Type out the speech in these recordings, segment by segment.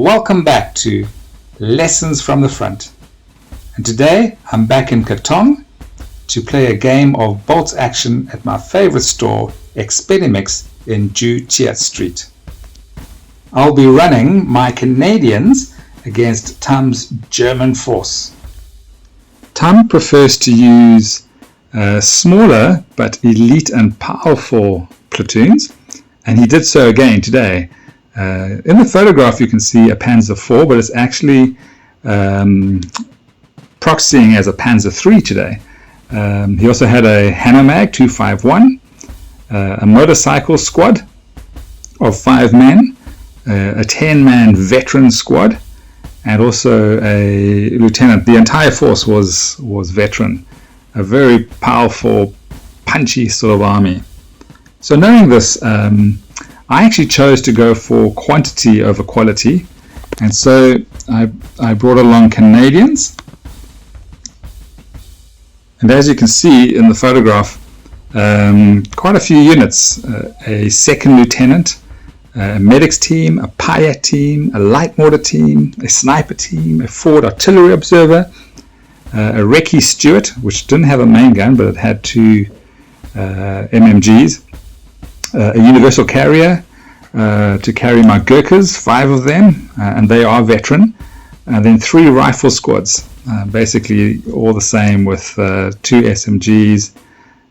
Welcome back to Lessons from the Front. And today I'm back in Katong to play a game of bolts action at my favorite store, Expedimix in Ju Chiat Street. I'll be running my Canadians against Tom's German force. Tom prefers to use smaller but elite and powerful platoons, and he did so again today. In the photograph you can see a Panzer IV, but it's actually proxying as a Panzer III today. He also had a Hanomag 251, a motorcycle squad of 5 men, a 10-man veteran squad, and also a lieutenant. The entire force was veteran. A very powerful, punchy sort of army. So knowing this, I actually chose to go for quantity over quality, and so I brought along Canadians. And as you can see in the photograph, quite a few units, a second lieutenant, a medics team, a PIAT team, a light mortar team, a sniper team, a forward artillery observer, a recce Stuart, which didn't have a main gun, but it had 2 MMGs, a universal carrier to carry my Gurkhas, 5 of them, and they are veteran, and then 3 rifle squads, basically all the same with 2 SMGs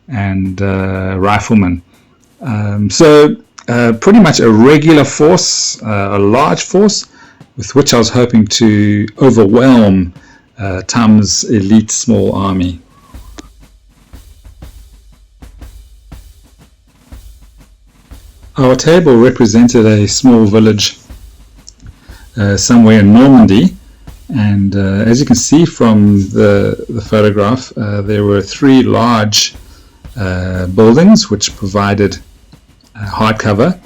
and riflemen. So pretty much a regular force, a large force, with which I was hoping to overwhelm Tom's elite small army. Our table represented a small village somewhere in Normandy, and as you can see from the photograph, there were 3 large buildings which provided hard cover,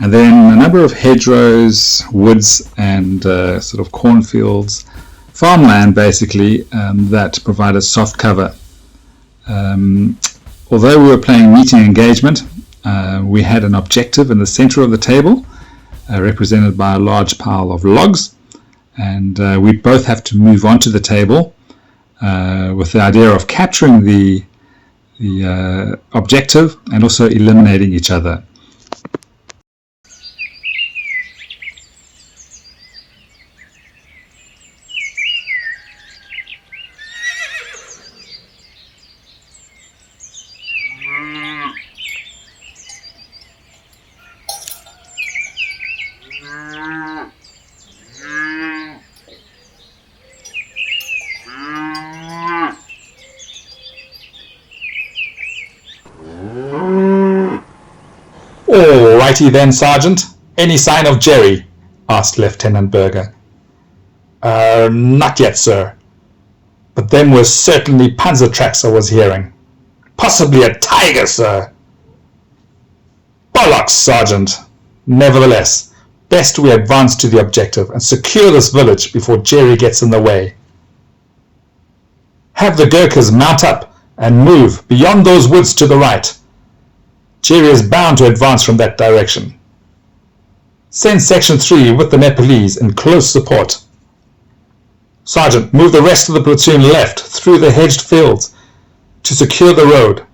and then a number of hedgerows, woods, and sort of cornfields, farmland basically, that provided soft cover. Although we were playing meeting engagement, we had an objective in the center of the table, represented by a large pile of logs, and we both have to move onto the table with the idea of capturing the objective and also eliminating each other. Alrighty then, Sergeant. Any sign of Jerry? Asked Lieutenant Berger. Not yet, sir. But them were certainly panzer tracks I was hearing. Possibly a tiger, sir. Bollocks, Sergeant. Nevertheless, best we advance to the objective and secure this village before Jerry gets in the way. Have the Gurkhas mount up and move beyond those woods to the right. Jerry is bound to advance from that direction. Send Section 3 with the Nepalese in close support. Sergeant, move the rest of the platoon left through the hedged fields to secure the road.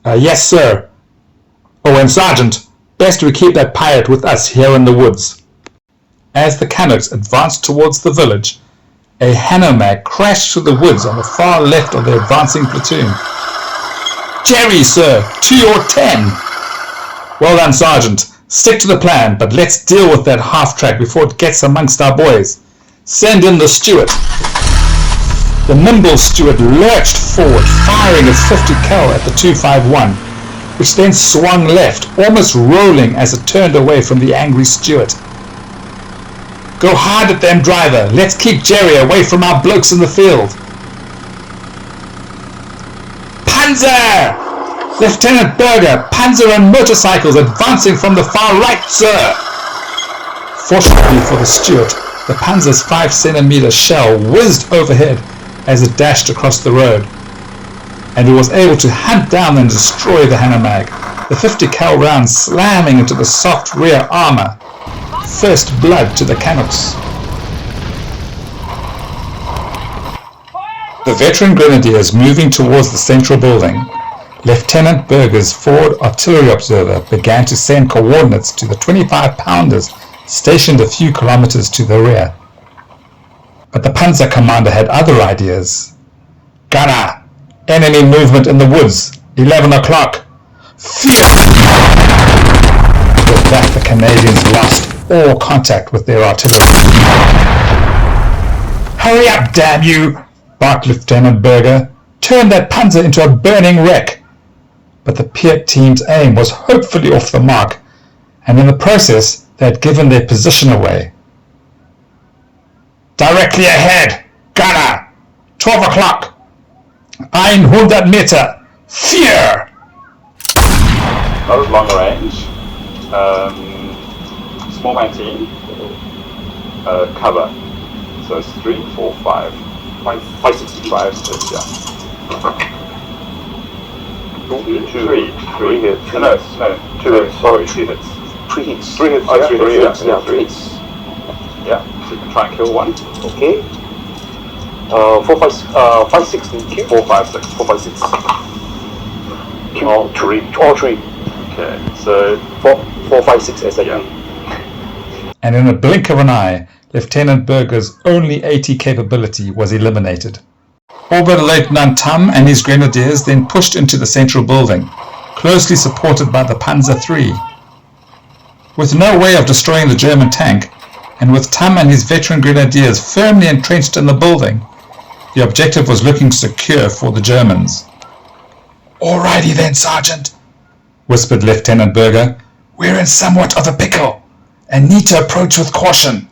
Yes, sir. Oh, and Sergeant, best we keep that pirate with us here in the woods. As the Canucks advanced towards the village, a Hanomag crashed through the woods on the far left of the advancing platoon. Jerry, sir, to your 10. Well done, Sergeant. Stick to the plan, but let's deal with that half-track before it gets amongst our boys. Send in the Stuart. The nimble Stuart lurched forward, firing its 50 cal at the 251, which then swung left, almost rolling as it turned away from the angry Stuart. Go hard at them, driver. Let's keep Jerry away from our blokes in the field. Panzer! Lieutenant Berger, Panzer and motorcycles advancing from the far right, sir! Fortunately for the Stuart, the Panzer's 5cm shell whizzed overhead as it dashed across the road, and it was able to hunt down and destroy the Hanomag, the 50 cal round slamming into the soft rear armor. first blood to the Canucks. The veteran grenadiers moving towards the central building, Lieutenant Berger's forward artillery observer began to send coordinates to the 25-pounders stationed a few kilometers to the rear. But the Panzer commander had other ideas. "Gunner, enemy movement in the woods, 11 o'clock. Fire!" With that, the Canadians lost all contact with their artillery. "Hurry up, damn you!" barked Lieutenant Berger. "Turn that Panzer into a burning wreck." But the Piet team's aim was hopefully off the mark, and in the process they had given their position away. "Directly ahead, Gunner! 12 o'clock! 100 Meter! Fire!" That was long range. Small 19. Cover. So it's 3, 4, 5. 565, yeah. 3 hits. No, 2 hits. Sorry, 2 hits. 3 hits. 3 hits. Oh, Yeah, 3 hits. Yeah, 3 hits. Yeah, so you can try and kill one. Okay. 5, 6 in Q. 4, 5, 6. 4, 5, 6. Q. All 3. All 3. Okay, so 4, 5, 6 SIP. Yeah. And in a blink of an eye, Lieutenant Berger's only AT capability was eliminated. Oberleutnant Tam and his grenadiers then pushed into the central building, closely supported by the Panzer III. With no way of destroying the German tank, and with Tam and his veteran grenadiers firmly entrenched in the building, the objective was looking secure for the Germans. "Alrighty then, Sergeant," whispered Lieutenant Berger. "We're in somewhat of a pickle, and need to approach with caution."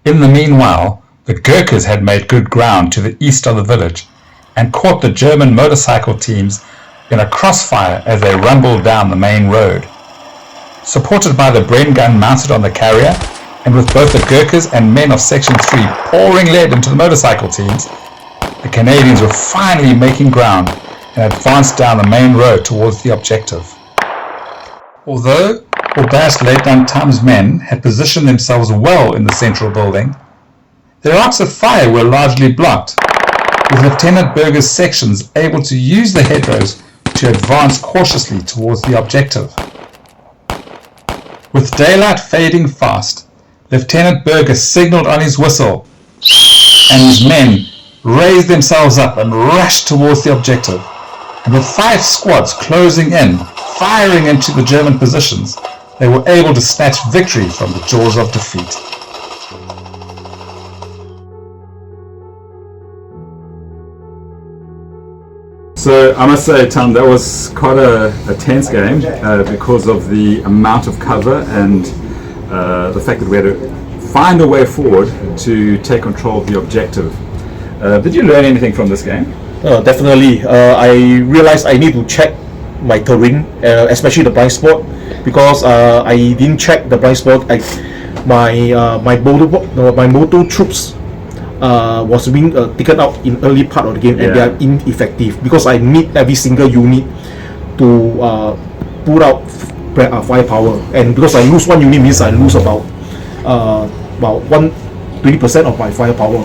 In the meanwhile, the Gurkhas had made good ground to the east of the village, and caught the German motorcycle teams in a crossfire as they rumbled down the main road. Supported by the Bren gun mounted on the carrier, and with both the Gurkhas and men of Section 3 pouring lead into the motorcycle teams, the Canadians were finally making ground and advanced down the main road towards the objective. Although Oberstleutnant Tam's men had positioned themselves well in the central building, their arcs of fire were largely blocked, with Lieutenant Berger's sections able to use the hedgerows to advance cautiously towards the objective. With daylight fading fast, Lieutenant Berger signaled on his whistle, and his men raised themselves up and rushed towards the objective, and with 5 squads closing in, firing into the German positions, they were able to snatch victory from the jaws of defeat. So I must say, Tom, that was quite a tense game because of the amount of cover and the fact that we had to find a way forward to take control of the objective. Did you learn anything from this game? Definitely. I realized I need to check my terrain, especially the blind spot, because I didn't check the blind spot. My motor troops was being taken out in early part of the game, and they are ineffective because I need every single unit to put out firepower, and because I lose one unit means I lose about 20% of my firepower.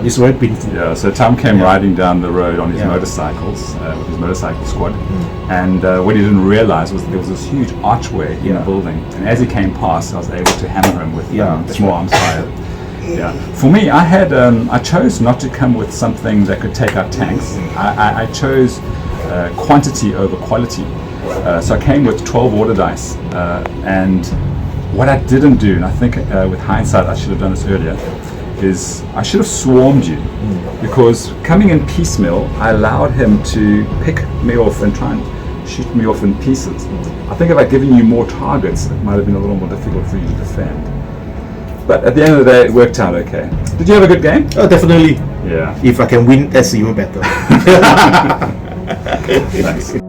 It's very painful. Yeah, so Tom came riding down the road on his motorcycles, with his motorcycle squad, and what he didn't realize was that there was this huge archway in the building, and as he came past, I was able to hammer him with small arms fire. Yeah. For me, I chose not to come with something that could take out tanks. I chose quantity over quality. So I came with 12 order dice, and what I didn't do, and I think with hindsight I should have done this earlier, is I should have swarmed you, because coming in piecemeal, I allowed him to pick me off and try and shoot me off in pieces. I think if I'd given you more targets, it might have been a little more difficult for you to defend. But at the end of the day, it worked out okay. Did you have a good game? Definitely. Yeah. If I can win, that's even better. Thanks.